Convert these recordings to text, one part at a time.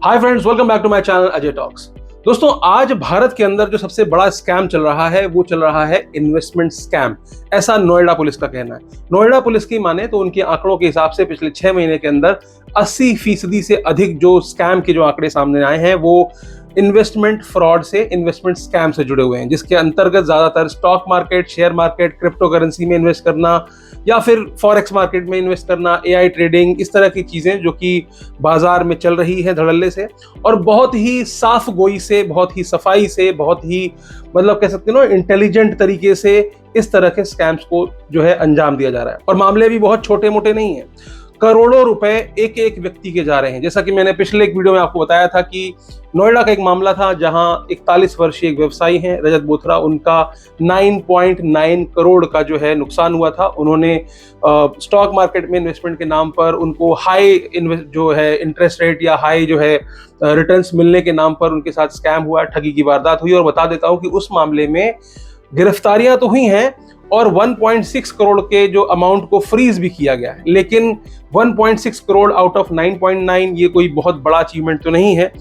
Hi friends, welcome back to my channel Ajay talks. दोस्तों, आज भारत के अंदर जो सबसे बड़ा स्कैम चल रहा है वो चल रहा है इन्वेस्टमेंट स्कैम। ऐसा नोएडा पुलिस का कहना है। नोएडा पुलिस की माने तो उनके आंकड़ों के हिसाब से पिछले 6 महीने के अंदर 80% से अधिक जो स्कैम के जो आंकड़े सामने आए हैं वो इन्वेस्टमेंट फ्रॉड से, इन्वेस्टमेंट स्कैम से जुड़े हुए हैं, जिसके अंतर्गत ज्यादातर stock market, share market, crypto currency में इन्वेस्ट करना या फिर फॉरेक्स मार्केट में इन्वेस्ट करना, एआई ट्रेडिंग, इस तरह की चीजें जो कि बाजार में चल रही है धड़ल्ले से और बहुत ही साफ गोई से, बहुत ही सफाई से, बहुत ही मतलब कह सकते हो ना इंटेलिजेंट तरीके से इस तरह के स्कैम्स को जो है अंजाम दिया जा रहा है। और मामले भी बहुत छोटे मोटे नहीं है, करोड़ों रुपए एक एक व्यक्ति के जा रहे हैं। जैसा कि मैंने पिछले एक वीडियो में आपको बताया था कि नोएडा का एक मामला था जहां 41 वर्षीय एक व्यवसायी हैं रजत बोथरा, उनका 9.9 करोड़ का जो है नुकसान हुआ था। उन्होंने स्टॉक मार्केट में इन्वेस्टमेंट के नाम पर उनको हाई जो है इंटरेस्ट रेट या हाई जो है रिटर्न्स मिलने के नाम पर उनके साथ स्कैम हुआ, ठगी की वारदात हुई। और बता देता हूं कि उस मामले में गिरफ्तारियां तो हुई हैं और 1.6 करोड़ के जो अमाउंट को फ्रीज भी किया गया है, लेकिन 1.6 करोड़ आउट ऑफ 9.9 ये कोई बहुत बड़ा अचीवमेंट तो नहीं है।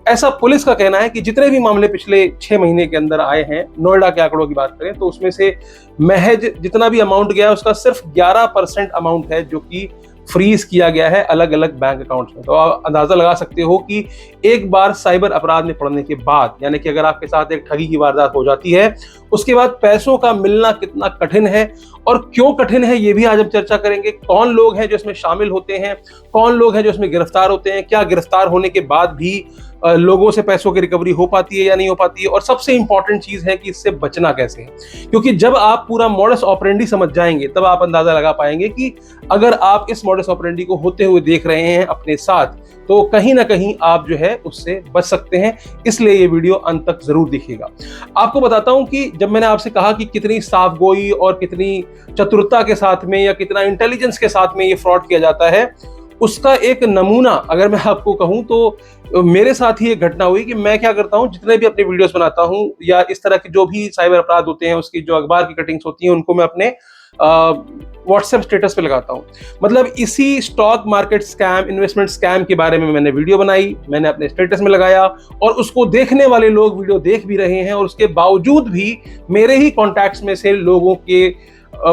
ऐसा पुलिस का कहना है कि जितने भी मामले पिछले 6 महीने के अंदर आए हैं, नोएडा के आंकड़ों की बात करें तो उसमें से महज जितना भी अमाउंट गया है उसका सिर्फ 11% अमाउंट है जो कि फ्रीज किया गया है अलग अलग बैंक अकाउंट्स में। तो आप अंदाजा लगा सकते हो कि एक बार साइबर अपराध में पड़ने के बाद, यानी कि अगर आपके साथ एक ठगी की वारदात हो जाती है, उसके बाद पैसों का मिलना कितना कठिन है और क्यों कठिन है ये भी आज हम चर्चा करेंगे। कौन लोग हैं जो इसमें शामिल होते हैं, कौन लोग हैं जो इसमें गिरफ्तार होते हैं, क्या गिरफ्तार होने के बाद भी लोगों से पैसों की रिकवरी हो पाती है या नहीं हो पाती है, और सबसे इंपॉर्टेंट चीज है कि इससे बचना कैसे है। क्योंकि जब आप पूरा मॉडस ऑपरेंडी समझ जाएंगे तब आप अंदाजा लगा पाएंगे कि अगर आप इस मॉडस ऑपरेंडी को होते हुए देख रहे हैं अपने साथ तो कहीं ना कहीं आप जो है उससे बच सकते हैं। इसलिए ये वीडियो अंत तक जरूर देखिएगा। आपको बताता हूं कि जब मैंने आपसे कहा कि कितनी साफगोई और कितनी चतुरता के साथ में या कितना इंटेलिजेंस के साथ में ये फ्रॉड किया जाता है, उसका एक नमूना अगर मैं आपको कहूं तो मेरे साथ ही एक घटना हुई कि मैं क्या करता हूं, जितने भी अपने वीडियोस बनाता हूं या इस तरह के जो भी साइबर अपराध होते हैं उसकी जो अखबार की कटिंग्स होती हैं उनको मैं अपने व्हाट्सएप स्टेटस पे लगाता हूं। मतलब इसी stock market scam, investment scam के बारे में मैंने वीडियो बनाई, मैंने अपने स्टेटस में लगाया और उसको देखने वाले लोग वीडियो देख भी रहे हैं और उसके बावजूद भी मेरे ही कॉन्टैक्ट्स में से लोगों के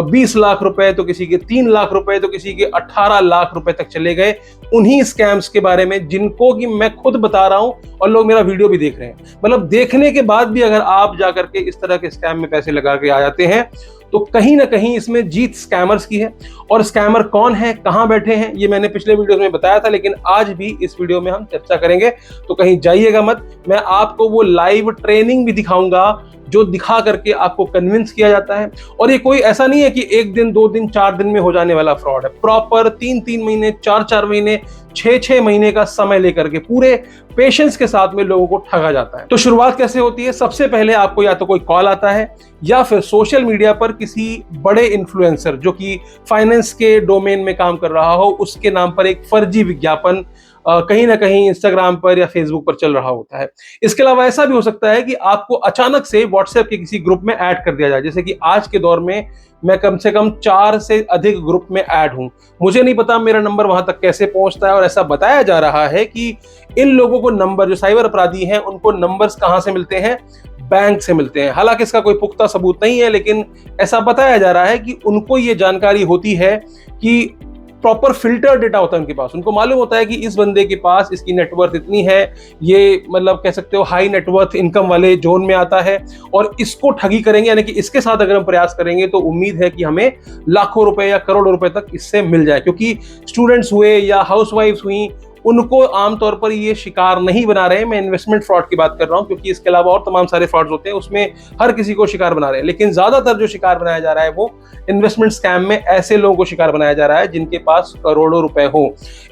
20 लाख रुपए, तो किसी के 3 लाख रुपए, तो किसी के 18 लाख रुपए तक चले गए उन्हीं स्कैम्स के बारे में जिनको कि मैं खुद बता रहा हूं और लोग मेरा वीडियो भी देख रहे हैं। मतलब देखने के बाद भी अगर आप जाकर के इस तरह के स्कैम में पैसे लगा के आ जाते हैं तो कहीं ना कहीं इसमें जीत स्कैमर्स की है। और स्कैमर कौन है, कहां बैठे हैं, ये मैंने पिछले वीडियो में बताया था, लेकिन आज भी इस वीडियो में हम चर्चा करेंगे, तो कहीं जाइएगा मत। मैं आपको वो लाइव ट्रेनिंग भी दिखाऊंगा जो दिखा करके आपको कन्विंस किया जाता है। और ये कोई ऐसा नहीं है कि 1 दिन 2 दिन 4 दिन में हो जाने वाला फ्रॉड है। प्रॉपर 3-3 महीने, 4-4 महीने, 6-6 महीने का समय लेकर के पूरे पेशेंस के साथ में लोगों को ठगा जाता है। तो शुरुआत कैसे होती है? सबसे पहले आपको या तो कोई कॉल आता है या फिर सोशल मीडिया पर किसी बड़े इन्फ्लुएंसर जो कि फाइनेंस के डोमेन में काम कर रहा हो उसके नाम पर एक फर्जी विज्ञापन कहीं ना कहीं इंस्टाग्राम पर या फेसबुक पर चल रहा होता है। इसके अलावा ऐसा भी हो सकता है कि आपको अचानक से व्हाट्सएप के किसी ग्रुप में ऐड कर दिया जाए। जैसे कि आज के दौर में मैं कम से कम 4 से अधिक ग्रुप में ऐड हूं। मुझे नहीं पता मेरा नंबर वहां तक कैसे पहुंचता है और ऐसा बताया जा रहा है कि इन लोगों को नंबर, जो साइबर अपराधी हैं, उनको नंबर्स कहां से मिलते हैं? बैंक से मिलते हैं। हालांकि इसका कोई पुख्ता सबूत नहीं है, लेकिन ऐसा बताया जा रहा है कि उनको ये जानकारी होती है कि प्रॉपर फिल्टर डेटा होता है उनके पास। उनको मालूम होता है कि इस बंदे के पास इसकी नेटवर्थ इतनी है, ये मतलब कह सकते हो हाई नेटवर्थ इनकम वाले जोन में आता है और इसको ठगी करेंगे, यानी कि इसके साथ अगर हम प्रयास करेंगे तो उम्मीद है कि हमें लाखों रुपए या करोड़ों रुपए तक इससे मिल जाए। क्योंकि स्टूडेंट्स हुए या हाउसवाइफ्स हुई, उनको आमतौर पर ये शिकार नहीं बना रहे हैं। मैं इन्वेस्टमेंट फ्रॉड की बात कर रहा हूं, क्योंकि इसके अलावा और तमाम सारे फ्रॉड्स होते हैं, उसमें हर किसी को शिकार बना रहे हैं, लेकिन ज्यादातर जो शिकार बनाया जा रहा है वो इन्वेस्टमेंट स्कैम में ऐसे लोगों को शिकार बनाया जा रहा है जिनके पास करोड़ों रुपए हो।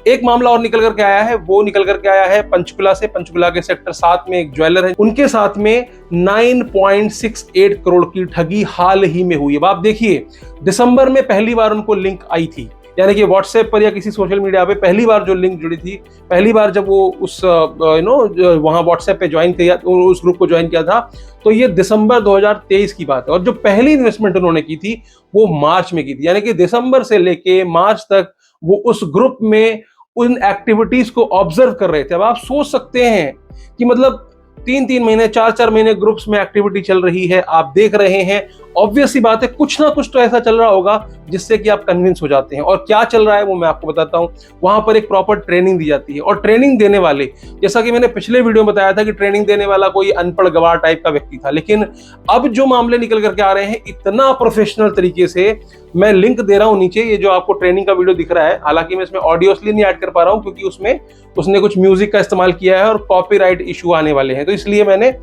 एक मामला और निकल करके आया है, वो निकल करके आया है पंचकुला से। पंचकुला के सेक्टर 7 में एक ज्वेलर है, उनके साथ में 9.68 करोड़ की ठगी हाल ही में हुई है। अब आप देखिए, दिसंबर में पहली बार उनको लिंक आई थी, यानी कि व्हाट्सएप पर या किसी सोशल मीडिया पे पहली बार जो लिंक जुड़ी थी, पहली बार जब वो उस वहां व्हाट्सएप पे ज्वाइन किया, उस ग्रुप को ज्वाइन किया था, तो ये दिसंबर 2023 की बात है। और जो पहली इन्वेस्टमेंट उन्होंने की थी वो मार्च में की थी, यानी कि दिसंबर से लेके मार्च तक वो उस ग्रुप में उन एक्टिविटीज को ऑब्जर्व कर रहे थे। अब आप सोच सकते हैं कि मतलब 3-3 महीने, 4-4 महीने ग्रुप्स में एक्टिविटी चल रही है, आप देख रहे हैं, ऑब्वियस सी बात है कुछ ना कुछ तो ऐसा चल रहा होगा जिससे कि आप कन्विंस हो जाते हैं। और क्या चल रहा है वो मैं आपको बताता हूं। वहां पर एक प्रॉपर ट्रेनिंग दी जाती है, और ट्रेनिंग देने वाले, जैसा कि मैंने पिछले वीडियो में बताया था कि ट्रेनिंग देने वाला कोई अनपढ़ गवार टाइप का व्यक्ति था, लेकिन अब जो मामले निकल करके आ रहे हैं इतना प्रोफेशनल तरीके से, मैं लिंक दे रहा हूं नीचे, ये जो आपको ट्रेनिंग का वीडियो दिख रहा है, हालांकि मैं इसमें ऑडियो इसलिए नहीं ऐड कर पा रहा हूं क्योंकि उसमें उसने कुछ म्यूजिक का इस्तेमाल किया है और कॉपीराइट इशू आने वाले हैं, तो इसलिए मैंने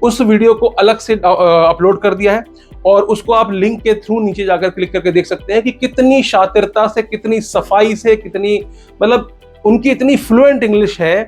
उस वीडियो को अलग से अपलोड कर दिया है, और उसको आप लिंक के थ्रू नीचे जाकर क्लिक करके देख सकते हैं कि कितनी शातिरता से, कितनी सफाई से, कितनी मतलब उनकी इतनी फ्लुएंट इंग्लिश है।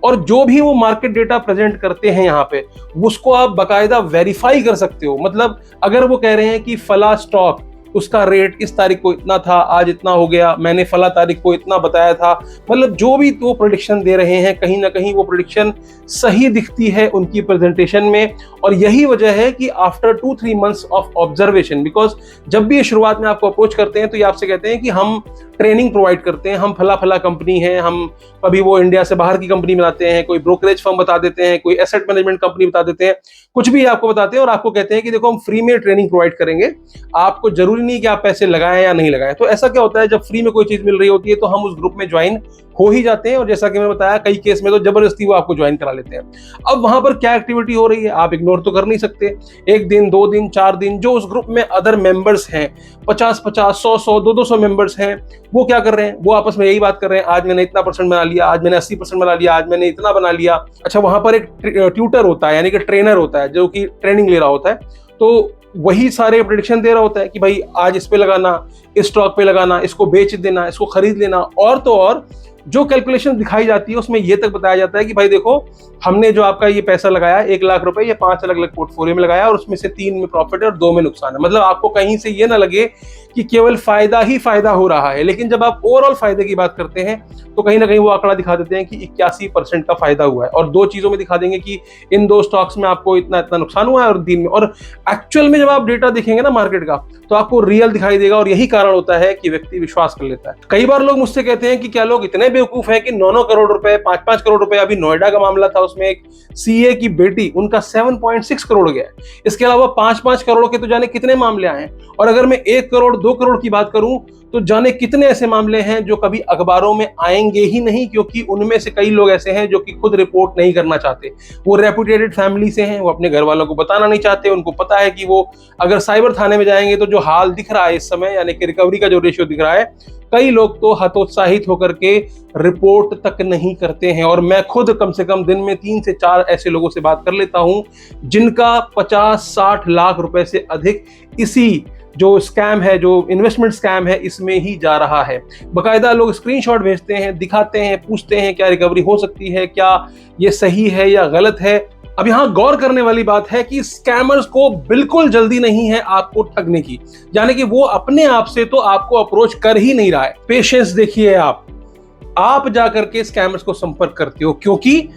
और जो भी वो मार्केट डेटा प्रेजेंट करते हैं यहाँ पे, उसको आप बाकायदा वेरीफाई कर सकते हो। मतलब अगर वो कह रहे हैं कि फला स्टॉक, उसका रेट इस तारीख को इतना था, आज इतना हो गया, मैंने फला तारीख को इतना बताया था, मतलब जो भी वो प्रेडिक्शन दे रहे हैं कहीं ना कहीं वो प्रेडिक्शन सही दिखती है उनकी प्रेजेंटेशन में। और यही वजह है कि after 2-3 months of observation, because जब भी ये शुरुआत में आपको अप्रोच करते हैं तो ये आपसे कहते हैं कि हम ट्रेनिंग प्रोवाइड करते हैं, हम फला फला कंपनी है, हम कभी वो इंडिया से बाहर की कंपनी बनाते हैं, कोई ब्रोकरेज फर्म बता देते हैं, कोई एसेट मैनेजमेंट कंपनी बता देते हैं, कुछ भी आपको बताते हैं और आपको कहते हैं कि देखो हम फ्री में ट्रेनिंग प्रोवाइड करेंगे, आपको जरूरी नहीं कि आप पैसे लगाएं या नहीं लगाएं। तो ऐसा क्या होता है, जब फ्री में कोई चीज मिल रही होती है तो हम उस ग्रुप में ज्वाइन हो ही जाते हैं, और जैसा कि मैंने बताया कई केस में तो जबरदस्ती वो आपको ज्वाइन करा लेते हैं। अब वहां पर क्या एक्टिविटी हो रही है आप इग्नोर तो कर नहीं सकते। 1 दिन, 2 दिन, 4 दिन, जो उस ग्रुप में अदर मेंबर्स हैं, 50-50, 100-100, 200 मेंबर्स हैं, वो क्या कर रहे हैं, वो आपस में यही बात कर रहे हैं, आज मैंने इतना परसेंट बना लिया, आज मैंने 80% बना लिया, आज मैंने इतना बना लिया। अच्छा, वहां पर एक ट्यूटर होता है, यानी कि ट्रेनर होता है जो कि ट्रेनिंग ले रहा होता है, तो वही सारे प्रेडिक्शन दे रहा होता है कि भाई आज इस पे लगाना, इस स्टॉक पे लगाना, इसको बेच देना, इसको खरीद लेना। और तो और जो कैलकुलेशन दिखाई जाती है उसमें ये तक बताया जाता है कि भाई देखो, हमने जो आपका ये पैसा लगाया 1 लाख रुपए, ये 5 अलग अलग पोर्टफोलियो में लगाया और उसमें से 3 में प्रॉफिट है और 2 में नुकसान है। मतलब आपको कहीं से ये ना लगे कि केवल फायदा ही फायदा हो रहा है, लेकिन जब आप ओवरऑल फायदे की बात करते हैं तो कहीं ना कहीं वो आंकड़ा दिखा देते हैं कि 81% का फायदा हुआ है, और 2 चीजों में दिखा देंगे कि इन 2 स्टॉक्स में आपको इतना इतना नुकसान हुआ है और 3 में। और एक्चुअल में जब आप डेटा देखेंगे ना मार्केट का, तो आपको रियल दिखाई देगा, और यही कारण होता है कि व्यक्ति विश्वास कर लेता है। कई बार लोग मुझसे कहते हैं कि क्या लोग इतने बेवकूफ हैं कि 9-9 करोड़ रुपए, 5-5 करोड़ रुपए, अभी नोएडा का मामला था उसमें एक सीए की बेटी, उनका 7.6 करोड़ गया। इसके अलावा 5-5 करोड़ के तो जाने कितने मामले आए हैं, और अगर मैं 1 करोड़ 2 करोड़ की बात करूं तो जाने कितने ऐसे मामले हैं जो कभी अखबारों में आएंगे ही नहीं, क्योंकि उनमें से कई लोग ऐसे हैं जो कि खुद रिपोर्ट नहीं करना चाहते। वो रेपुटेटेड फैमिली से हैं, वो अपने घर वालों को बताना नहीं चाहते, उनको पता है कि वो अगर साइबर थाने में जाएंगे तो जो हाल दिख रहा है इस समय, यानी कि रिकवरी का जो रेशियो दिख रहा है, कई लोग तो हतोत्साहित होकर के रिपोर्ट तक नहीं करते हैं। और मैं खुद कम से कम दिन में 3 से 4 ऐसे लोगों से बात कर लेता हूं जिनका 50-60 लाख रुपए से अधिक इसी जो स्कैम है, जो इन्वेस्टमेंट स्कैम है, इसमें ही जा रहा है। बकायदा लोग स्क्रीनशॉट भेजते हैं, दिखाते हैं, पूछते हैं क्या रिकवरी हो सकती है, क्या ये सही है या गलत है। अब यहां गौर करने वाली बात है कि स्कैमर्स को बिल्कुल जल्दी नहीं है आपको ठगने की, यानी कि वो अपने आप से तो आपको अप्रोच कर ही नहीं रहा है। पेशेंस देखिए, आप जाकर के स्कैमर्स को संपर्क करते हो क्योंकि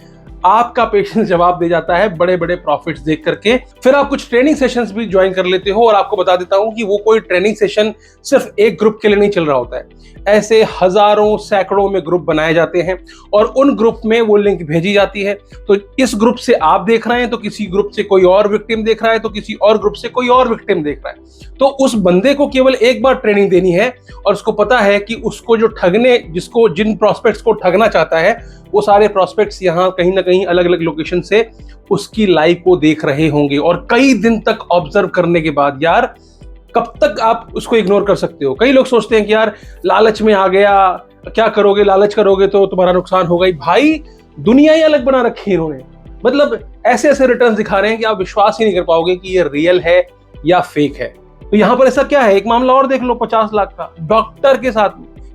आपका पेशेंस जवाब दे जाता है बड़े बड़े प्रॉफिट्स देख करके। फिर आप कुछ ट्रेनिंग सेशंस भी ज्वाइन कर लेते हो, और आपको बता देता हूं कि वो कोई ट्रेनिंग सेशन सिर्फ एक ग्रुप के लिए नहीं चल रहा होता है, ऐसे हजारों सैकड़ों में ग्रुप बनाए जाते हैं और उन ग्रुप में वो लिंक भेजी जाती है। तो इस ग्रुप से आप देख रहे हैं तो किसी ग्रुप से कोई और विक्टिम देख रहा है, तो किसी और ग्रुप से कोई और विक्टिम देख रहा है। तो उस बंदे को केवल एक बार ट्रेनिंग देनी है और उसको पता है कि उसको जो ठगने, जिन प्रॉस्पेक्ट्स को ठगना चाहता है, वो सारे प्रॉस्पेक्ट्स यहाँ कहीं ना कहीं अलग अलग लोकेशन से उसकी लाइव को देख रहे होंगे। और कई दिन तक ऑब्जर्व करने के बाद यार कब तक आप उसको इग्नोर कर सकते हो। कई लोग सोचते हैं कि यार लालच में आ गया, क्या करोगे, लालच करोगे तो तुम्हारा नुकसान होगा ही। भाई दुनिया ही अलग बना रखी है इन्होंने, मतलब ऐसे ऐसे रिटर्न्स दिखा रहे हैं कि आप विश्वास ही नहीं कर पाओगे कि ये रियल है या फेक है। तो यहाँ पर ऐसा क्या है, एक मामला और देख लो 50 लाख का, डॉक्टर के साथ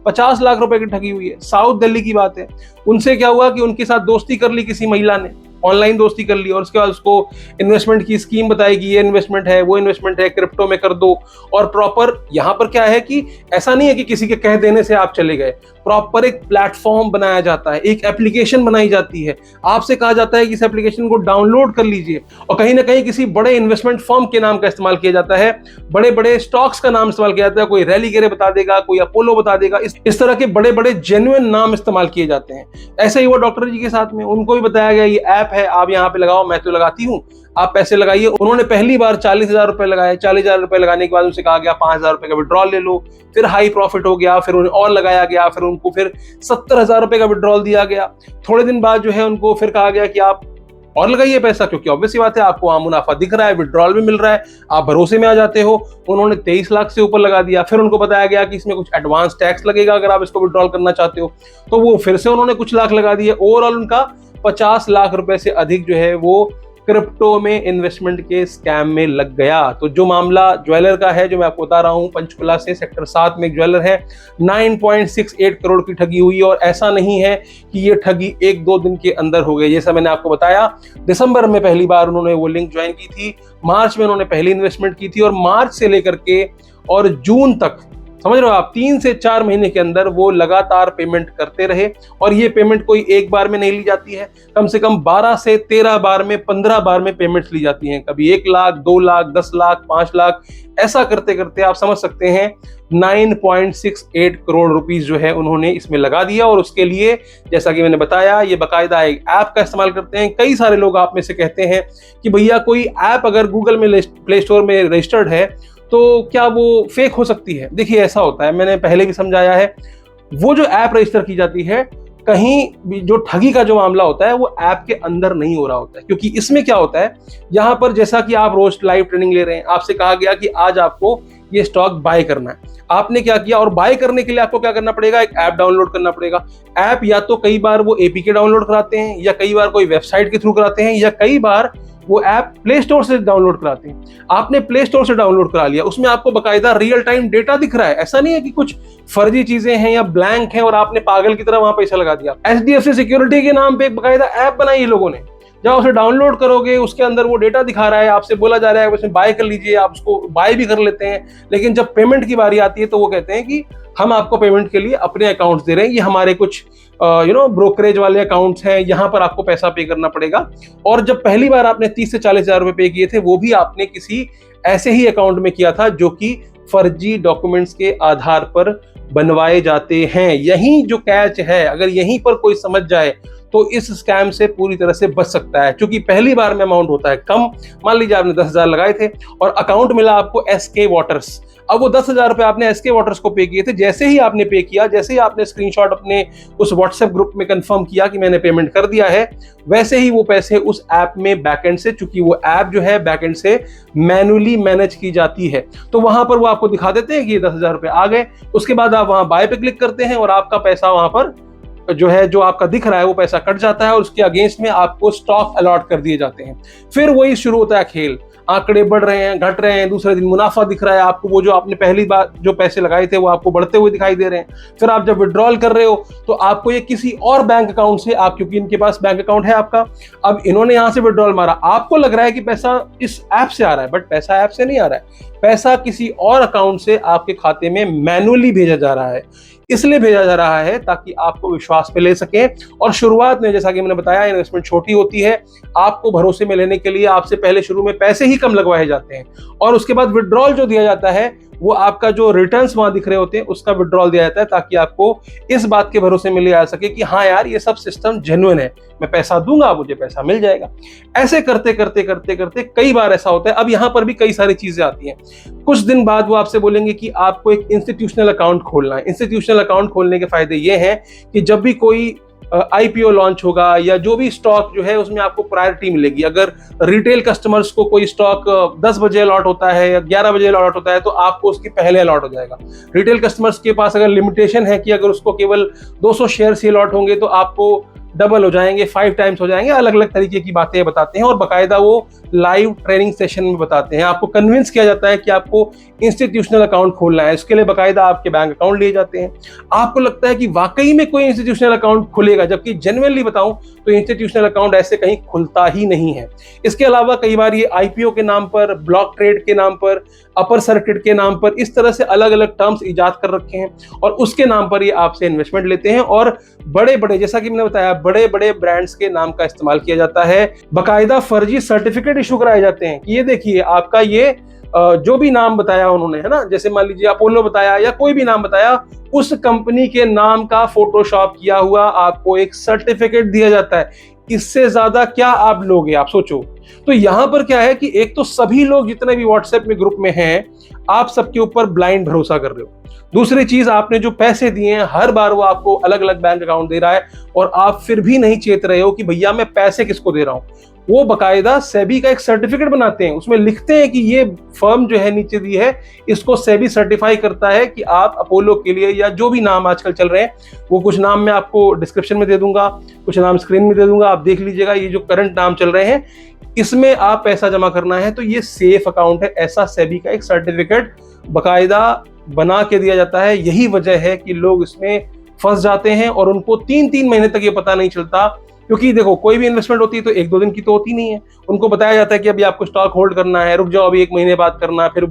50 लाख रुपए की ठगी हुई है। साउथ दिल्ली की बात है। उनसे क्या हुआ कि उनके साथ दोस्ती कर ली किसी महिला ने ऑनलाइन दोस्ती कर ली और उसके बाद उसको इन्वेस्टमेंट की स्कीम बताएगी, ये इन्वेस्टमेंट है, वो इन्वेस्टमेंट है, क्रिप्टो में कर दो। और प्रॉपर यहाँ पर क्या है कि ऐसा नहीं है कि किसी के कह देने से आप चले गए, प्रॉपर एक प्लेटफॉर्म बनाया जाता है, एक एप्लीकेशन बनाई जाती है, आपसे कहा जाता है कि इस एप्लीकेशन को डाउनलोड कर लीजिए और कहीं ना कहीं किसी बड़े इन्वेस्टमेंट फर्म के नाम का इस्तेमाल किया जाता है, बड़े बड़े स्टॉक्स का नाम इस्तेमाल किया जाता है, कोई रैली गेरे बता देगा, कोई अपोलो बता देगा, इस तरह के बड़े बड़े जेन्युइन नाम इस्तेमाल किए जाते हैं। ऐसे ही वो डॉक्टर जी के साथ में उनको भी बताया गया ये ऐप है, आप यहाँ पे लगाओ, मैं तो लगाती हूँ, आप पैसे लगाइए। उन्होंने पहली बार 40,000 रुपए लगाए, 40,000 रुपए लगाने के बाद उनसे कहा गया 5,000 रुपए का विड्रॉल ले लो, फिर हाई प्रॉफिट हो गया, फिर उन्हें और लगाया गया, फिर उनको फिर 70,000 रुपए का विड्रॉल दिया गया। थोड़े दिन बाद जो है उनको फिर कहा गया कि आप और लगाइए पैसा, क्योंकि ऑब्वियस सी बात है आपको वहां मुनाफा दिख रहा है, विड्रॉल भी मिल रहा है, आप भरोसे में आ जाते हो। उन्होंने 23 लाख से ऊपर लगा दिया। फिर उनको बताया गया कि इसमें कुछ एडवांस टैक्स लगेगा अगर आप इसको विड्रॉल करना चाहते हो, तो वो फिर से उन्होंने कुछ लाख लगा दिए। ओवरऑल उनका 50 लाख रुपए से अधिक जो है वो क्रिप्टो में इन्वेस्टमेंट के स्कैम में लग गया। तो जो मामला ज्वेलर का है, जो मैं आपको बता रहा हूं, पंचकुला से सेक्टर 7 में एक ज्वेलर है, 9.68 करोड़ की ठगी हुई। और ऐसा नहीं है कि ये ठगी 1-2 दिन के अंदर हो गई, जैसा मैंने आपको बताया दिसंबर में पहली बार उन्होंने वो लिंक ज्वाइन की थी, मार्च में उन्होंने पहली इन्वेस्टमेंट की थी और मार्च से लेकर के और जून तक, समझ रहे हो आप, 3 से 4 महीने के अंदर वो लगातार पेमेंट करते रहे। और ये पेमेंट कोई एक बार में नहीं ली जाती है, कम से कम 12 से 13 बार में, 15 बार में पेमेंट्स ली जाती हैं। कभी 1 लाख, 2 लाख, 10 लाख, 5 लाख, ऐसा करते करते आप समझ सकते हैं 9.68 करोड़ रुपीस जो है उन्होंने इसमें लगा दिया। और उसके लिए जैसा कि मैंने बताया, ये बाकायदा एक ऐप का इस्तेमाल करते हैं। कई सारे लोग आप में से कहते हैं कि भैया कोई ऐप अगर गूगल में प्ले स्टोर में रजिस्टर्ड है तो क्या वो फेक हो सकती है? देखिए ऐसा होता है, मैंने पहले भी समझाया है, वो जो ऐप रजिस्टर की जाती है, कहीं भी जो ठगी का जो मामला होता है वो ऐप के अंदर नहीं हो रहा होता है। क्योंकि इसमें क्या होता है, यहाँ पर जैसा कि आप रोज लाइव ट्रेनिंग ले रहे हैं, आपसे कहा गया कि आज आपको ये स्टॉक बाय करना है, आपने क्या किया, और बाय करने के लिए आपको क्या करना पड़ेगा, एक ऐप डाउनलोड करना पड़ेगा। ऐप या तो कई बार वो एपीके डाउनलोड कराते हैं, या कई बार कोई वेबसाइट के थ्रू कराते हैं, या कई बार वो ऐप प्ले स्टोर से डाउनलोड कराते हैं। आपने प्ले स्टोर से डाउनलोड करा लिया, उसमें आपको बकायदा रियल टाइम डेटा दिख रहा है, ऐसा नहीं है कि कुछ फर्जी चीजें हैं या ब्लैंक हैं और आपने पागल की तरह वहां पैसा लगा दिया। एचडीएफसी सिक्योरिटी के नाम पे एक बकायदा ऐप बनाई है लोगों ने, जब उसे डाउनलोड करोगे उसके अंदर वो डेटा दिखा रहा है, आपसे बोला जा रहा है उसमें बाय कर लीजिए, आप उसको बाय भी कर लेते हैं। लेकिन जब पेमेंट की बारी आती है तो वो कहते हैं कि हम आपको पेमेंट के लिए अपने अकाउंट्स दे रहे हैं, ये हमारे कुछ ब्रोकरेज वाले अकाउंट्स हैं, यहाँ पर आपको पैसा पे करना पड़ेगा। और जब पहली बार आपने 30 से 40,000 रुपए पे किए थे, वो भी आपने किसी ऐसे ही अकाउंट में किया था जो कि फर्जी डॉक्यूमेंट्स के आधार पर बनवाए जाते हैं। यही जो कैच है, अगर यहीं पर कोई समझ जाए तो इस स्कैम से पूरी तरह से बच सकता है। क्योंकि पहली बार में अमाउंट होता है कम, मान लीजिए आपने 10,000 लगाए थे और अकाउंट मिला आपको एसके वाटर्स, अब वो 10,000 रुपए आपने एसके वाटर्स को पे किए थे। जैसे ही आपने पे किया, जैसे ही आपने स्क्रीनशॉट अपने उस व्हाट्सएप ग्रुप में कंफर्म किया कि मैंने पेमेंट कर दिया है, वैसे ही वो पैसे उस ऐप में बैकएंड से, चूंकि वो ऐप जो है बैकएंड से मैन्युअली मैनेज की जाती है, तो वहां पर वो आपको दिखा देते हैं कि 10,000 रुपए आ गए। उसके बाद आप वहां बाय पे क्लिक करते हैं और आपका पैसा वहां पर जो है, जो आपका दिख रहा है, वो पैसा कट जाता है और उसके अगेंस्ट में आपको स्टॉक अलॉट कर दिए जाते हैं। फिर वही शुरू होता है खेल, आंकड़े बढ़ रहे हैं, घट रहे हैं, दूसरे दिन मुनाफा दिख रहा है आपको, वो जो आपने पहली बार जो पैसे लगाए थे वो आपको बढ़ते हुए दिखाई दे रहे हैं। फिर आप जब विड्रॉल कर रहे हो तो आपको ये किसी और बैंक अकाउंट से, आप क्योंकि इनके पास बैंक अकाउंट है आपका, अब इन्होंने यहां से विड्रॉल मारा, आपको लग रहा है कि पैसा इस ऐप से आ रहा है, बट पैसा ऐप से नहीं आ रहा है, पैसा किसी और अकाउंट से आपके खाते में मैन्युअली भेजा जा रहा है। इसलिए भेजा जा रहा है ताकि आपको विश्वास पे ले सके। और शुरुआत में, जैसा कि मैंने बताया, इन्वेस्टमेंट छोटी होती है, आपको भरोसे में लेने के लिए आपसे पहले शुरू में पैसे ही कम लगवाए जाते हैं और उसके बाद विड्रॉल जो दिया जाता है वो आपका जो रिटर्न्स वहां दिख रहे होते हैं उसका विड्रॉल दिया जाता है, ताकि आपको इस बात के भरोसे में लिया जा सके कि हाँ यार, ये सब सिस्टम जेन्युइन है, मैं पैसा दूंगा, मुझे पैसा मिल जाएगा। ऐसे करते करते करते करते कई बार ऐसा होता है। अब यहाँ पर भी कई सारी चीजें आती हैं। कुछ दिन बाद वो आपसे बोलेंगे कि आपको एक इंस्टीट्यूशनल अकाउंट खोलना है। इंस्टीट्यूशनल अकाउंट खोलने के फायदे ये हैं कि जब भी कोई आईपीओ लॉन्च होगा या जो भी स्टॉक जो है उसमें आपको प्रायोरिटी मिलेगी। अगर रिटेल कस्टमर्स को कोई स्टॉक 10 बजे अलॉट होता है या 11 बजे अलॉट होता है तो आपको उसकी पहले अलॉट हो जाएगा। रिटेल कस्टमर्स के पास अगर लिमिटेशन है कि अगर उसको केवल 200 शेयर ही अलॉट होंगे तो आपको डबल हो जाएंगे, 5 टाइम्स हो जाएंगे, अलग अलग तरीके की बातें बताते हैं और बाकायदा वो लाइव ट्रेनिंग सेशन में बताते हैं। आपको कन्विंस किया जाता है कि आपको इंस्टीट्यूशनल अकाउंट खोलना है, इसके लिए बाकायदा आपके बैंक अकाउंट लिए जाते हैं। आपको लगता है कि वाकई में कोई इंस्टीट्यूशनल अकाउंट खुलेगा, जबकि जेन्युइनली बताऊं तो इंस्टीट्यूशनल अकाउंट ऐसे कहीं खुलता ही नहीं है। इसके अलावा कई बार ये आईपीओ के नाम पर, ब्लॉक ट्रेड के नाम पर, अपर सर्किट के नाम पर इस तरह से अलग अलग टर्म्स इजाद कर रखे हैं और उसके नाम पर ये आपसे इन्वेस्टमेंट लेते हैं और बड़े बड़े, जैसा कि मैंने बताया, बड़े बड़े ब्रांड्स के नाम का इस्तेमाल किया जाता है। बाकायदा फर्जी सर्टिफिकेट इशू कराए जाते हैं कि ये देखिए आपका ये जो भी नाम बताया उन्होंने, है ना, जैसे मान लीजिए अपोलो बताया या कोई भी नाम बताया, उस कंपनी के नाम का फोटोशॉप किया हुआ आपको एक सर्टिफिकेट दिया जाता है। इससे ज्यादा क्या आप लोगे, आप सोचो। तो यहां पर क्या है कि एक तो सभी लोग जितने भी व्हाट्सएप में ग्रुप में हैं, आप सबके ऊपर ब्लाइंड भरोसा कर रहे हो। दूसरी चीज, आपने जो पैसे दिए हैं हर बार वो आपको अलग अलग बैंक अकाउंट दे रहा है और आप फिर भी नहीं चेत रहे हो कि भैया मैं पैसे किसको दे रहा हूं। वो बकायदा सेबी का एक सर्टिफिकेट बनाते हैं, उसमें लिखते हैं कि ये फर्म जो है नीचे दी है, इसको सेबी सर्टिफाई करता है कि आप अपोलो के लिए, या जो भी नाम आजकल चल रहे हैं, वो कुछ नाम मैं आपको डिस्क्रिप्शन में दे दूंगा, कुछ नाम स्क्रीन में दे दूंगा, आप देख लीजिएगा। ये जो करंट नाम चल रहे हैं इसमें आप पैसा जमा करना है तो ये सेफ अकाउंट है, ऐसा सेबी का एक सर्टिफिकेट बकायदा बना के दिया जाता है। यही वजह है कि लोग इसमें फंस जाते हैं और उनको 3-3 महीने तक ये पता नहीं चलता, क्योंकि देखो कोई भी इन्वेस्टमेंट होती है तो 1-2 दिन की तो होती नहीं है। उनको बताया जाता है कि अभी आपको स्टॉक होल्ड करना है, रुक जाओ अभी 1 महीने बाद करना, फिर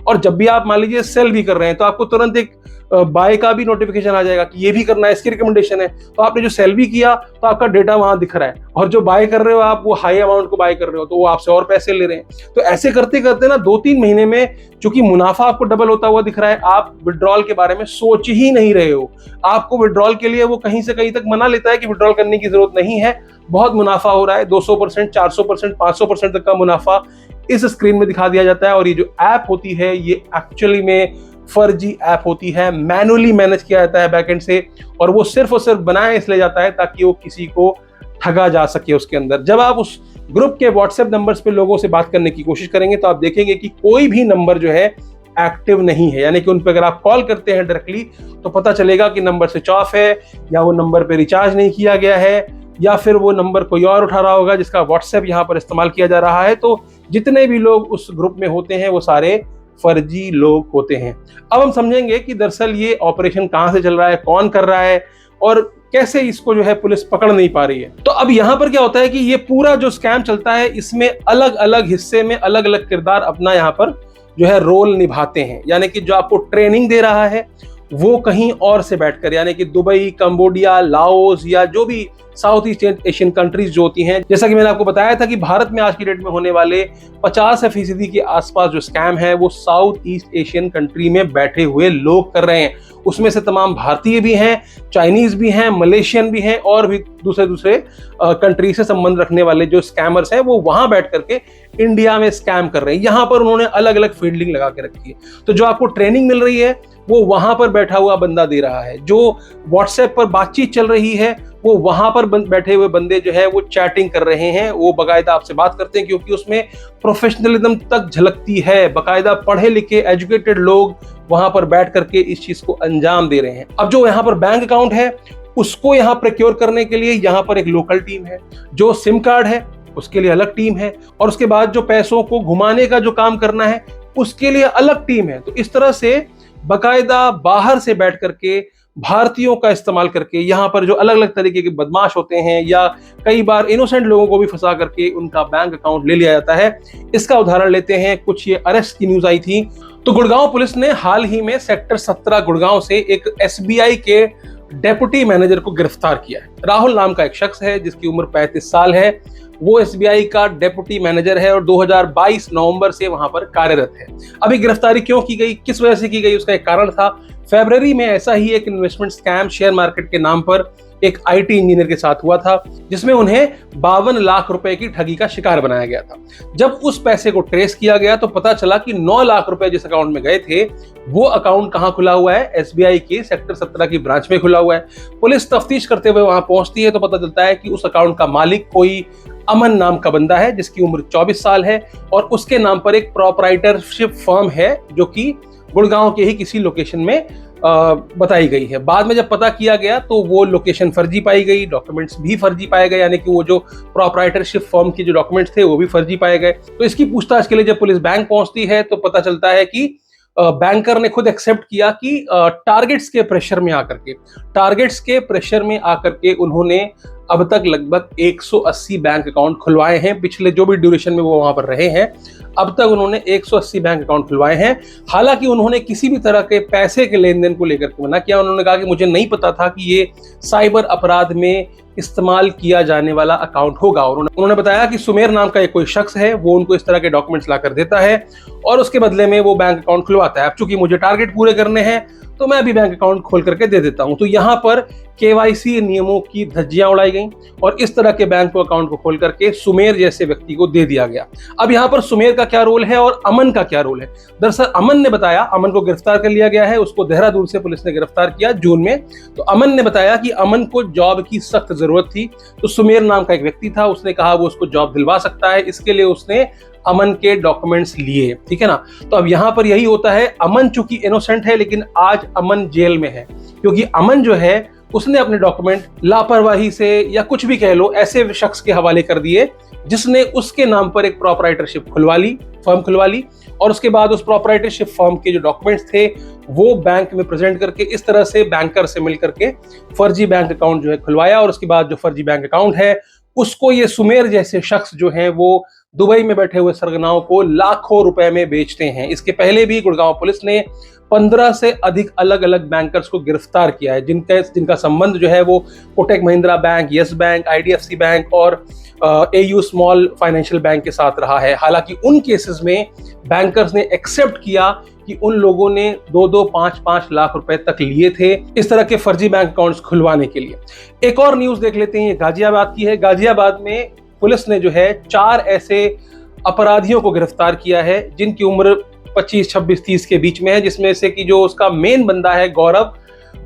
और जब भी आप मान लीजिए सेल भी कर रहे हैं तो आपको तुरंत एक बाय का भी नोटिफिकेशन आ जाएगा कि ये भी करना है, इसकी रिकमेंडेशन है। तो आपने जो सेल भी किया तो आपका डेटा वहां दिख रहा है, और जो बाय कर रहे हो आप वो हाई अमाउंट को बाय कर रहे हो तो वो आपसे और पैसे ले रहे हैं। तो ऐसे करते करते ना 2-3 महीने में चूंकि मुनाफा आपको डबल होता हुआ दिख रहा है, आप विड्रॉल के बारे में सोच ही नहीं रहे हो। आपको विड्रॉल के लिए वो कहीं से कहीं तक मना लेता है कि विड्रॉल करने की जरूरत नहीं है, बहुत मुनाफा हो रहा है, 200%, 400%, 500% तक का मुनाफा इस स्क्रीन में दिखा दिया जाता है। और ये जो ऐप होती है ये एक्चुअली में फर्जी ऐप होती है, मैनुअली मैनेज किया जाता है बैकएंड से, और वो सिर्फ और सिर्फ बनाया इसलिए जाता है ताकि वो किसी को ठगा जा सके उसके अंदर। जब आप उस ग्रुप के व्हाट्सएप नंबर्स पे लोगों से बात करने की कोशिश करेंगे तो आप देखेंगे कि कोई भी नंबर जो है एक्टिव नहीं है, यानी कि उन पर अगर आप कॉल करते हैं डायरेक्टली तो पता चलेगा कि नंबर स्विच ऑफ है, या वो नंबर पे रिचार्ज नहीं किया गया है, या फिर वो नंबर कोई और उठा रहा होगा जिसका व्हाट्सएप यहाँ पर इस्तेमाल किया जा रहा है। तो जितने भी लोग उस ग्रुप में होते हैं वो सारे फर्जी लोग होते हैं। अब हम समझेंगे कि दरअसल ये ऑपरेशन कहां से चल रहा है, कौन कर रहा है और कैसे इसको जो है पुलिस पकड़ नहीं पा रही है। तो अब यहां पर क्या होता है कि ये पूरा जो स्कैम चलता है इसमें अलग अलग हिस्से में अलग अलग किरदार अपना यहाँ पर जो है रोल निभाते हैं। यानी कि जो आपको ट्रेनिंग दे रहा है वो कहीं और से बैठकर, यानी कि दुबई, कंबोडिया, लाओस या जो भी साउथ ईस्ट एशियन कंट्रीज जो होती हैं, जैसा कि मैंने आपको बताया था कि भारत में आज की डेट में होने वाले 50% के आसपास जो स्कैम है वो साउथ ईस्ट एशियन कंट्री में बैठे हुए लोग कर रहे हैं। उसमें से तमाम भारतीय भी हैं, चाइनीज भी हैं, मलेशियन भी हैं और भी दूसरे कंट्री से संबंध रखने वाले जो स्कैमर्स हैं वो वहां बैठ करके इंडिया में स्कैम कर रहे हैं। यहाँ पर उन्होंने अलग अलग फील्डिंग लगा के रखी है। तो जो आपको ट्रेनिंग मिल रही है वो वहां पर बैठा हुआ बंदा दे रहा है, जो व्हाट्सएप पर बातचीत चल रही है वो वहां पर बैठे हुए बंदे जो है वो चैटिंग कर रहे हैं, वो बाकायदा आपसे बात करते हैं, क्योंकि उसमें प्रोफेशनलिज्म तक झलकती है। बाकायदा पढ़े लिखे एजुकेटेड लोग वहां पर बैठ करके इस चीज को अंजाम दे रहे हैं। अब जो यहाँ पर बैंक अकाउंट है उसको यहाँ प्रोक्योर करने के लिए यहाँ पर एक लोकल टीम है, जो सिम कार्ड है उसके लिए अलग टीम है, और उसके बाद जो पैसों को घुमाने का जो काम करना है उसके लिए अलग टीम है। तो इस तरह से बाकायदा बाहर से बैठ करके भारतीयों का इस्तेमाल करके यहाँ पर जो अलग अलग तरीके के बदमाश होते हैं या कई बार इनोसेंट लोगों को भी फंसा करके उनका बैंक अकाउंट ले लिया जाता है। इसका उदाहरण लेते हैं, कुछ ये अरेस्ट की न्यूज आई थी। तो गुड़गांव पुलिस ने हाल ही में सेक्टर 17 गुड़गांव से एक एसबीआई के डेप्यूटी मैनेजर को गिरफ्तार किया है। राहुल नाम का एक शख्स है जिसकी उम्र 35 साल है। वो एसबीआई का डेप्यूटी मैनेजर है और 2022 नवंबर से वहां पर कार्यरत है। अभी गिरफ्तारी क्यों की गई, किस वजह से की गई, उसका एक कारण था। फरवरी में ऐसा ही एक इन्वेस्टमेंट स्कैम शेयर मार्केट के नाम पर एक आईटी इंजीनियर के साथ हुआ था, जिसमें उन्हें 52 लाख रुपए की ठगी का शिकार बनाया गया था। जब उस पैसे को ट्रेस किया गया तो पता चला कि 9 लाख रुपए जिस अकाउंट में गए थे वो अकाउंट कहां खुला हुआ है, एसबीआई के सेक्टर 17 की ब्रांच में खुला हुआ है। पुलिस तफ्तीश करते हुए वहां पहुंचती है तो पता चलता है कि उस अकाउंट का मालिक कोई अमन नाम का बंदा है जिसकी उम्र 24 साल है, और उसके नाम पर एक प्रोप्राइटरशिप फर्म है जो कि गुड़गांव के ही किसी लोकेशन में बताई गई है। बाद में जब पता किया गया तो वो लोकेशन फर्जी पाई गई, डॉक्यूमेंट्स भी फर्जी पाए गए, यानी कि वो जो प्रोप्राइटरशिप फर्म के जो डॉक्यूमेंट्स थे वो भी फर्जी पाए गए। तो इसकी पूछताछ के लिए जब पुलिस बैंक पहुंचती है तो पता चलता है कि बैंकर ने खुद एक्सेप्ट किया कि टारगेट्स के प्रेशर में आकर के उन्होंने अब तक लगभग 180 बैंक अकाउंट खुलवाए हैं। पिछले जो भी ड्यूरेशन में वो वहां पर रहे हैं, अब तक उन्होंने 180 बैंक अकाउंट खुलवाए हैं। हालांकि उन्होंने किसी भी तरह के पैसे के लेन देन को लेकर के मना किया। उन्होंने कहा कि मुझे नहीं पता था कि ये साइबर अपराध में इस्तेमाल किया जाने वाला अकाउंट होगा। और उन्होंने बताया कि सुमेर नाम का एक कोई शख्स है, वो उनको इस तरह के डॉक्यूमेंट्स लाकर देता है और उसके बदले में वो बैंक अकाउंट खुलवाता है। अब चूंकि मुझे टारगेट पूरे करने हैं तो मैं भी बैंक अकाउंट खोल करके दे देता हूं। तो यहां पर केवाईसी नियमों की धज्जियां उड़ाई गई और इस तरह के बैंक अकाउंट को खोल करके सुमेर जैसे व्यक्ति को दे दिया गया। अब यहां पर सुमेर का क्या रोल है और अमन का क्या रोल है? दरअसल अमन ने बताया, अमन को गिरफ्तार कर लिया गया है, उसको देहरादून से पुलिस ने गिरफ्तार किया जून में। तो अमन ने बताया कि अमन को जॉब की सख्त जरूरत थी, तो सुमेर नाम का एक व्यक्ति था, उसने कहा वो उसको जॉब दिलवा सकता है, इसके लिए उसने अमन के डॉक्यूमेंट्स लिए। ठीक है ना? तो अब यहां पर यही होता है, अमन चूंकि इनोसेंट है लेकिन आज अमन जेल में है, क्योंकि अमन जो है उसने अपने डॉक्यूमेंट लापरवाही से या कुछ भी कह लो ऐसे शख्स के हवाले कर दिए जिसने उसके नाम पर एक प्रोप्राइटरशिप फर्म खुलवा ली और उसके बाद उस प्रोप्राइटरशिप फर्म के जो डॉक्यूमेंट्स थे वो बैंक में प्रेजेंट करके इस तरह से बैंकर से मिल करके फर्जी बैंक अकाउंट जो है खुलवाया। और उसके बाद जो फर्जी बैंक अकाउंट है उसको ये सुमेर जैसे शख्स जो हैं वो दुबई में बैठे हुए सरगनाओं को लाखों रुपए में बेचते हैं। इसके पहले भी गुड़गांव पुलिस ने 15 से अधिक अलग अलग बैंकर्स को गिरफ्तार किया है, जिनका संबंध जो है वो Kotak Mahindra bank, yes bank, IDFC bank और एयू स्मॉल फाइनेंशियल बैंक के साथ रहा है। हालांकि उन केसेस में बैंकर्स ने एक्सेप्ट किया कि उन लोगों ने 2-2, 5-5 लाख रुपए तक लिए थे इस तरह के फर्जी बैंक अकाउंट्स खुलवाने के लिए। एक और न्यूज देख लेते हैं, गाजियाबाद की है। गाजियाबाद में पुलिस ने जो है 4 ऐसे अपराधियों को गिरफ्तार किया है जिनकी उम्र 25, 26, 30 के बीच में है, जिसमें से कि जो उसका मेन बंदा है गौरव,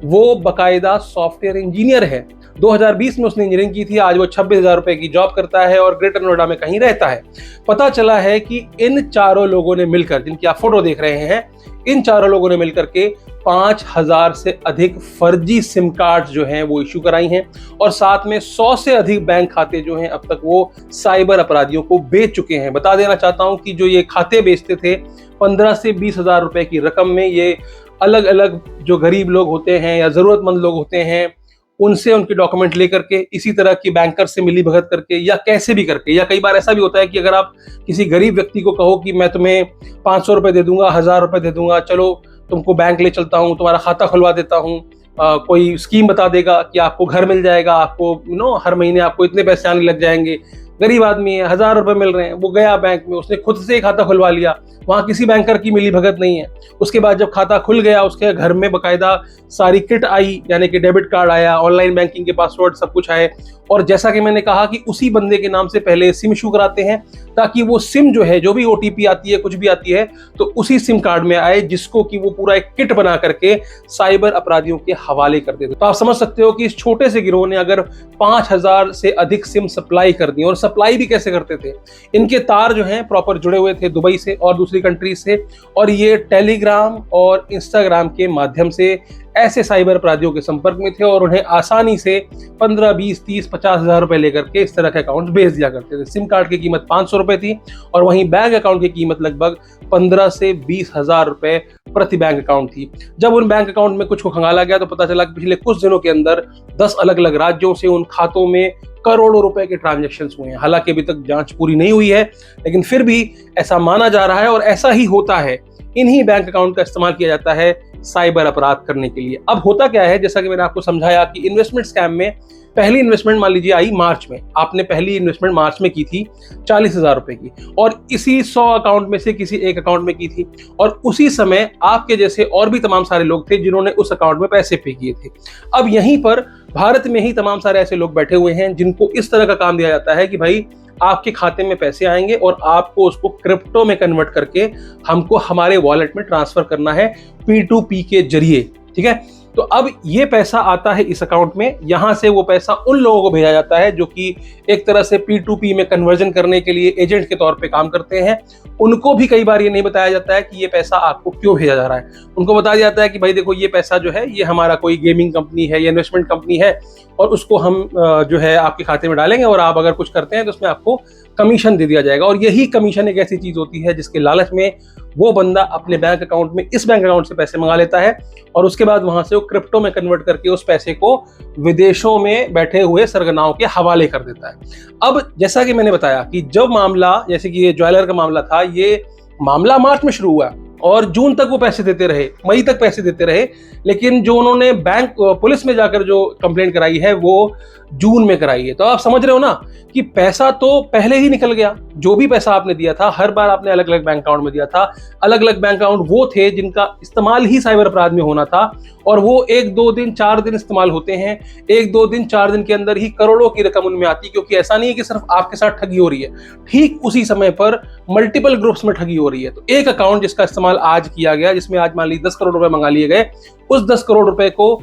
वो बकायदा सॉफ्टवेयर इंजीनियर है। 2020 में उसने इंजीनियरिंग की थी, आज वो 26,000 रुपए की जॉब करता है और ग्रेटर नोएडा में कहीं रहता है। पता चला है कि इन चारों लोगों ने मिलकर, जिनकी आप फोटो देख रहे हैं, इन चारों लोगों ने मिलकर के 5,000 से अधिक फर्जी सिम कार्ड जो हैं वो इश्यू कराई हैं और साथ में 100 से अधिक बैंक खाते जो हैं अब तक वो साइबर अपराधियों को बेच चुके हैं। बता देना चाहता हूं कि जो ये खाते बेचते थे 15 से 20,000 रुपए की रकम में, ये अलग अलग जो गरीब लोग होते हैं या जरूरतमंद लोग होते हैं उनसे उनके डॉक्यूमेंट लेकर के इसी तरह की बैंकर से मिली भगत करके या कैसे भी करके, या कई बार ऐसा भी होता है कि अगर आप किसी गरीब व्यक्ति को कहो कि मैं तुम्हें 500 रुपए दे दूंगा, 1000 रुपए दे दूंगा, चलो तुमको बैंक ले चलता हूँ, तुम्हारा खाता खुलवा देता हूँ, कोई स्कीम बता देगा कि आपको घर मिल जाएगा, आपको हर महीने आपको इतने पैसे आने लग जाएंगे। गरीब आदमी है, 1000 रुपए मिल रहे हैं, वो गया बैंक में, उसने खुद से ही खाता खुलवा लिया, वहां किसी बैंकर की मिली भगत नहीं है। उसके बाद जब खाता खुल गया उसके घर में बकायदा सारी किट आई, यानी कि डेबिट कार्ड आया, ऑनलाइन बैंकिंग के पासवर्ड सब कुछ आए। और जैसा कि मैंने कहा कि उसी बंदे के नाम से पहले सिम इशू कराते हैं ताकि वो सिम जो है, जो भी ओटीपी आती है, कुछ भी आती है, तो उसी सिम कार्ड में आए, जिसको कि वो पूरा एक किट बना करके साइबर अपराधियों के हवाले कर देते। तो आप समझ सकते हो कि इस छोटे से गिरोह ने अगर 5,000 से अधिक सिम सप्लाई कर दी। और सप्लाई भी कैसे करते थे, इनके तार जो हैं प्रॉपर जुड़े हुए थे दुबई से और दूसरी कंट्री से, और ये टेलीग्राम और इंस्टाग्राम के माध्यम से ऐसे साइबर अपराधियों के संपर्क में थे और उन्हें आसानी से 15, 20, 30, 50,000 रुपए लेकर के इस तरह के अकाउंट भेज दिया करते थे। सिम कार्ड की कीमत 500 रुपए थी और वहीं बैंक अकाउंट की कीमत लगभग 15 से 20,000 रुपए प्रति बैंक अकाउंट थी। जब उन बैंक अकाउंट में कुछ को खंगाला गया तो पता चला कि पिछले कुछ दिनों के अंदर 10 अलग अलग राज्यों से उन खातों में करोड़ों रुपए के ट्रांजैक्शन हुए हैं। हालांकि अभी तक जांच पूरी नहीं हुई है, लेकिन फिर भी ऐसा माना जा रहा है और ऐसा ही होता है। इन्हीं बैंक अकाउंट का इस्तेमाल किया जाता है साइबर अपराध करने के लिए। अब होता क्या है, जैसा कि मैंने आपको समझाया कि इन्वेस्टमेंट स्कैम में पहली इन्वेस्टमेंट मान लीजिए आई मार्च में, आपने पहली इन्वेस्टमेंट मार्च में की थी 40,000 रुपए की और इसी 100 अकाउंट में से किसी एक अकाउंट में की थी और उसी समय आपके जैसे और भी तमाम सारे लोग थे जिन्होंने उस अकाउंट में पैसे पे किए थे। अब यहीं पर भारत में ही तमाम सारे ऐसे लोग बैठे हुए हैं जिनको इस तरह का काम दिया जाता है कि भाई आपके खाते में पैसे आएंगे और आपको उसको क्रिप्टो में कन्वर्ट करके हमको हमारे वॉलेट में ट्रांसफर करना है P2P के जरिए। ठीक है, तो अब ये पैसा आता है इस अकाउंट में, यहां से वो पैसा उन लोगों को भेजा जाता है जो कि एक तरह से P2P में कन्वर्जन करने के लिए एजेंट के तौर पे काम करते हैं। उनको भी कई बार ये नहीं बताया जाता है कि ये पैसा आपको क्यों भेजा जा रहा है। उनको बताया जाता है कि भाई देखो, ये पैसा जो है ये हमारा कोई गेमिंग कंपनी है या इन्वेस्टमेंट कंपनी है, और उसको हम जो है आपके खाते में डालेंगे, और आप अगर कुछ करते हैं तो उसमें आपको कमीशन दे दिया जाएगा। और यही कमीशन एक ऐसी चीज होती है जिसके लालच में वो बंदा अपने बैंक अकाउंट में, इस बैंक अकाउंट से पैसे मंगा लेता है, और उसके बाद वहां से वो क्रिप्टो में कन्वर्ट करके उस पैसे को विदेशों में बैठे हुए सरगनाओं के हवाले कर देता है। अब जैसा कि मैंने बताया कि जब मामला, जैसे कि ये ज्वेलर का मामला था, ये मामला मार्च में शुरू हुआ और जून तक वो पैसे देते रहे, मई तक पैसे देते रहे, लेकिन जो उन्होंने बैंक पुलिस में जाकर जो कंप्लेंट कराई है वो जून में कराई है। तो आप समझ रहे हो ना कि पैसा तो पहले ही निकल गया। जो भी पैसा आपने दिया था, हर बार आपने अलग अलग बैंक अकाउंट में दिया था। अलग अलग बैंक अकाउंट वो थे जिनका इस्तेमाल ही साइबर अपराध में होना था, और वो 1-2 दिन 4 दिन इस्तेमाल होते हैं। 1-2 दिन 4 दिन के अंदर ही करोड़ों की रकम उनमें आती है, क्योंकि ऐसा नहीं है कि सिर्फ आपके साथ ठगी हो रही है, ठीक उसी समय पर मल्टीपल ग्रुप्स में ठगी हो रही है। तो एक अकाउंट जिसका इस्तेमाल आज किया गया, जिसमें आज मान लीजिए 10 करोड़ रुपए मंगा लिए गए, उस 10 करोड़ रुपए को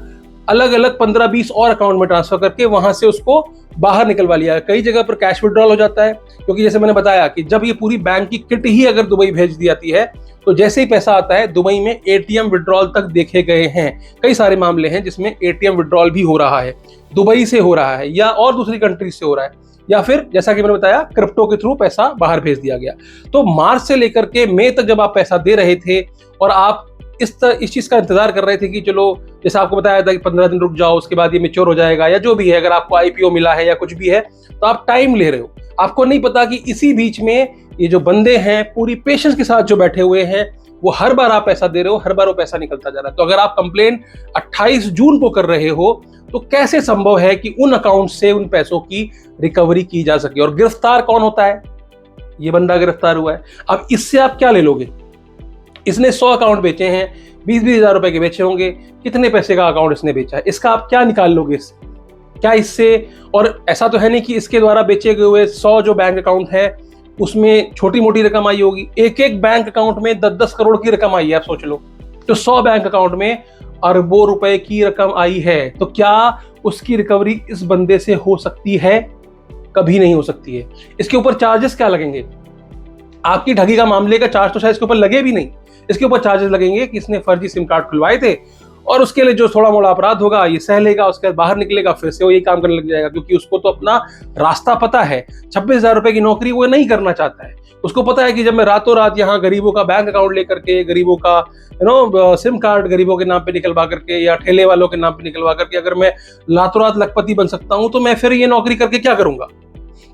अलग अलग 15-20 और अकाउंट में ट्रांसफर करके वहां से उसको बाहर निकलवा लिया। कई जगह पर कैश विड्रॉल हो जाता है, क्योंकि जैसे मैंने बताया कि जब ये पूरी बैंक की किट ही अगर दुबई भेज दी जाती है, तो जैसे ही पैसा आता है दुबई में एटीएम विड्रॉल तक देखे गए हैं। कई सारे मामले हैं जिसमें एटीएम विड्रॉल भी हो रहा है, दुबई से हो रहा है या और दूसरी कंट्री से हो रहा है, या फिर जैसा कि मैंने बताया क्रिप्टो के थ्रू पैसा बाहर भेज दिया गया। तो मार्च से लेकर के मई तक जब आप पैसा दे रहे थे और आप इस चीज का इंतजार कर रहे थे कि चलो, जैसे आपको बताया था कि 15 दिन रुक जाओ, उसके बाद ये मैच्योर हो जाएगा, या जो भी है, अगर आपको आईपीओ मिला है या कुछ भी है, तो आप टाइम ले रहे हो। आपको नहीं पता कि इसी बीच में ये जो बंदे हैं पूरी पेशेंस के साथ जो बैठे हुए हैं, वो हर बार आप पैसा दे रहे हो, हर बार वो पैसा निकलता जा रहा है। तो अगर आप कंप्लेन 28 जून को कर रहे हो, तो कैसे संभव है कि उन अकाउंट से उन पैसों की रिकवरी की जा सके? और गिरफ्तार कौन होता है? ये बंदा गिरफ्तार हुआ है। अब इससे आप क्या ले लोगे? इसने 100 अकाउंट बेचे हैं, 20-20 हजार रुपए के बेचे होंगे, कितने पैसे का अकाउंट इसने बेचा है, इसका आप क्या निकाल लोगे इससे? क्या इससे, और ऐसा तो है नहीं कि इसके द्वारा बेचे गए हुए 100 जो बैंक अकाउंट है उसमें छोटी मोटी रकम आई होगी। एक एक बैंक अकाउंट में 10-10 करोड़ की रकम आई है, आप सोच लो। तो 100 बैंक अकाउंट में अरबों रुपए की रकम आई है, तो क्या उसकी रिकवरी इस बंदे से हो सकती है? कभी नहीं हो सकती है। इसके ऊपर चार्जेस क्या लगेंगे? आपकी ठगी का मामले का चार्ज तो शायद इसके ऊपर लगे भी नहीं। इसके ऊपर चार्जेस लगेंगे कि इसने फर्जी सिम कार्ड खुलवाए थे, और उसके लिए जो थोड़ा मोड़ा अपराध होगा ये सह लेगा, उसके बाद बाहर निकलेगा, फिर से वो यही काम करने लग जाएगा, क्योंकि उसको तो अपना रास्ता पता है। 26,000 रुपए की नौकरी वो नहीं करना चाहता है। उसको पता है कि जब मैं रातों रात यहाँ गरीबों का बैंक अकाउंट लेकर के, गरीबों का सिम कार्ड गरीबों के नाम पे निकलवा करके या ठेले वालों के नाम पे निकलवा करके अगर मैं रातों रात लखपति बन सकता हूँ, तो मैं फिर ये नौकरी करके क्या करूंगा?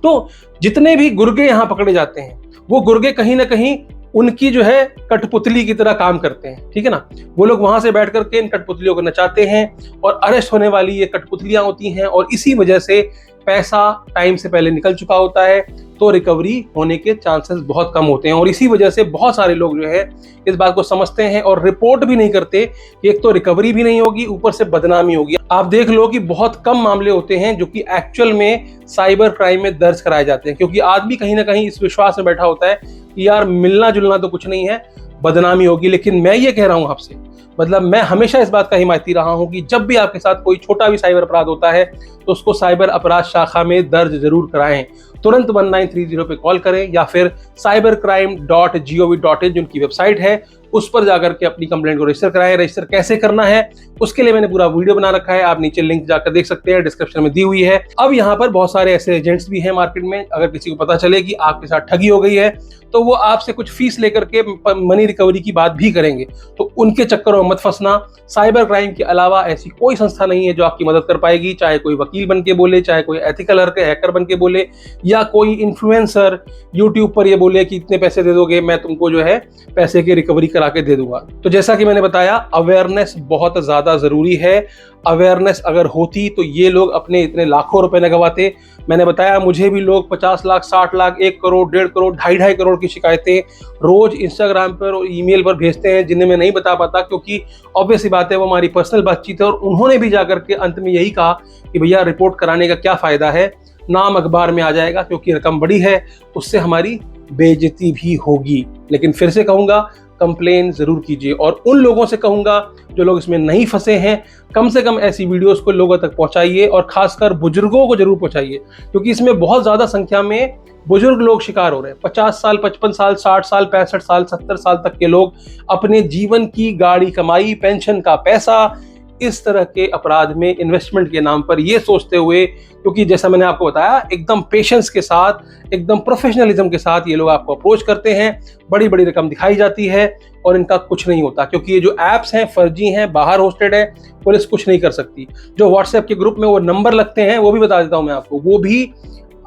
तो जितने भी गुर्गे यहाँ पकड़े जाते हैं, वो गुर्गे कहीं ना कहीं उनकी जो है कठपुतली की तरह काम करते हैं, ठीक है ना। वो लोग वहां से बैठ करके इन कठपुतलियों को नचाते हैं, और अरेस्ट होने वाली ये कठपुतलियां होती हैं, और इसी वजह से पैसा टाइम से पहले निकल चुका होता है, तो रिकवरी होने के चांसेस बहुत कम होते हैं। और इसी वजह से बहुत सारे लोग जो है इस बात को समझते हैं और रिपोर्ट भी नहीं करते कि एक तो रिकवरी भी नहीं होगी, ऊपर से बदनामी होगी। आप देख लो कि बहुत कम मामले होते हैं जो कि एक्चुअल में साइबर क्राइम में दर्ज कराए जाते हैं, क्योंकि आदमी कहीं ना कहीं इस विश्वास में बैठा होता है कि यार मिलना जुलना तो कुछ नहीं है, बदनामी होगी। लेकिन मैं ये कह रहा हूं आपसे, मतलब मैं हमेशा इस बात का हिमायती रहा हूं कि जब भी आपके साथ कोई छोटा भी साइबर अपराध होता है तो उसको साइबर अपराध शाखा में दर्ज जरूर कराएं। तुरंत 1930 पे कॉल करें, या फिर cybercrime.gov.in जिनकी वेबसाइट है उस पर जाकर के अपनी कंप्लेंट को रजिस्टर कराएं। रजिस्टर कैसे करना है उसके लिए मैंने पूरा वीडियो बना रखा है, आप नीचे लिंक जाकर देख सकते हैं, डिस्क्रिप्शन में दी हुई है। अब यहाँ पर बहुत सारे ऐसे एजेंट्स भी हैं मार्केट में, अगर किसी को पता चले कि आपके साथ ठगी हो गई है तो वो आपसे कुछ फीस लेकर के मनी रिकवरी की बात भी करेंगे, तो उनके चक्करों में मत फंसना। साइबर क्राइम के अलावा ऐसी कोई संस्था नहीं है जो आपकी मदद कर पाएगी, चाहे कोई वकील बन के बोले, चाहे कोई एथिकल हैकर बन के बोले, या कोई इन्फ्लुएंसर यूट्यूब पर ये बोले कि इतने पैसे दे दोगे मैं तुमको जो है पैसे की रिकवरी करा के दे दूंगा। तो जैसा कि मैंने बताया, अवेयरनेस बहुत ज्यादा जरूरी है। अवेयरनेस अगर होती तो ये लोग अपने इतने लाखों रुपए न गवाते। मैंने बताया मुझे भी लोग 50 लाख, 60 लाख, 1 करोड़, 1.5 करोड़, 2.5 करोड़ की शिकायतें रोज इंस्टाग्राम पर और ईमेल पर भेजते हैं, जिन्हें मैं नहीं बता पाता, क्योंकि ऑब्वियस सी बात है वो हमारी पर्सनल बातचीत है। और उन्होंने भी जाकर के अंत में यही कहा कि भैया रिपोर्ट कराने का क्या फायदा है, नाम अखबार में आ जाएगा, क्योंकि रकम बड़ी है, उससे हमारी बेइज्जती भी होगी। लेकिन फिर से कहूंगा, कंप्लेन जरूर कीजिए। और उन लोगों से कहूंगा जो लोग इसमें नहीं फंसे हैं, कम से कम ऐसी वीडियोस को लोगों तक पहुंचाइए और खासकर बुजुर्गों को जरूर पहुंचाइए, क्योंकि इसमें बहुत ज्यादा संख्या में बुजुर्ग लोग शिकार हो रहे हैं। 50 साल, 55 साल, 60 साल, 65 साल, 70 साल तक के लोग अपने जीवन की गाड़ी कमाई, पेंशन का पैसा इस तरह के अपराध में इन्वेस्टमेंट के नाम पर ये सोचते हुए, क्योंकि जैसा मैंने आपको बताया एकदम पेशेंस के साथ, एकदम प्रोफेशनलिज्म के साथ ये लोग आपको अप्रोच करते हैं, बड़ी बड़ी रकम दिखाई जाती है और इनका कुछ नहीं होता, क्योंकि ये जो एप्स हैं फर्जी हैं, बाहर होस्टेड है, पुलिस कुछ नहीं कर सकती। जो व्हाट्सएप के ग्रुप में वो नंबर लगते हैं वो भी बता देता हूं मैं आपको, वो भी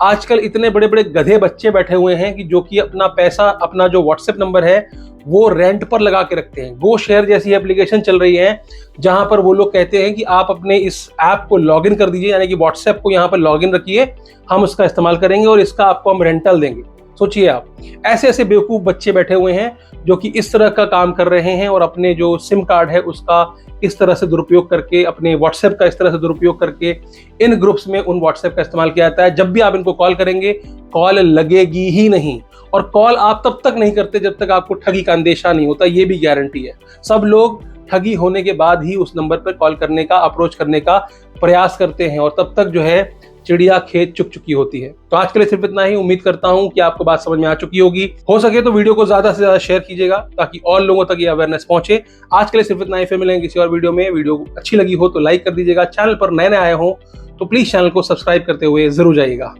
आजकल इतने बड़े बड़े गधे बच्चे बैठे हुए हैं कि जो कि अपना पैसा, अपना जो व्हाट्सएप नंबर है वो रेंट पर लगा के रखते हैं। गो शेयर जैसी एप्लीकेशन चल रही है जहां पर वो लोग कहते हैं कि आप अपने इस ऐप को लॉगिन कर दीजिए, यानी कि व्हाट्सएप को यहाँ पर लॉगिन रखिए, हम उसका इस्तेमाल करेंगे और इसका आपको हम रेंटल देंगे। सोचिए आप, ऐसे ऐसे बेवकूफ बच्चे बैठे हुए हैं जो कि इस तरह का काम कर रहे हैं और अपने जो सिम कार्ड है उसका इस तरह से दुरुपयोग करके, अपने व्हाट्सएप का इस तरह से दुरुपयोग करके इन ग्रुप्स में उन व्हाट्सएप का इस्तेमाल किया जाता है। जब भी आप इनको कॉल करेंगे कॉल लगेगी ही नहीं, और कॉल आप तब तक नहीं करते जब तक आपको ठगी का अंदेशा नहीं होता, ये भी गारंटी है। सब लोग ठगी होने के बाद ही उस नंबर पर कॉल करने का, अप्रोच करने का प्रयास करते हैं और तब तक जो है चिड़िया खेत चुक चुकी होती है। तो आज के लिए सिर्फ इतना ही। उम्मीद करता हूं कि आपको बात समझ में आ चुकी होगी। हो सके तो वीडियो को ज्यादा से ज्यादा शेयर कीजिएगा ताकि और लोगों तक ये अवेयरनेस पहुंचे। आज के लिए सिर्फ इतना ही, फिर मिलेंगे किसी और वीडियो में। वीडियो अच्छी लगी हो तो लाइक कर दीजिएगा, चैनल पर नए नए आए हो तो प्लीज चैनल को सब्सक्राइब करते हुए जरूर जाइएगा।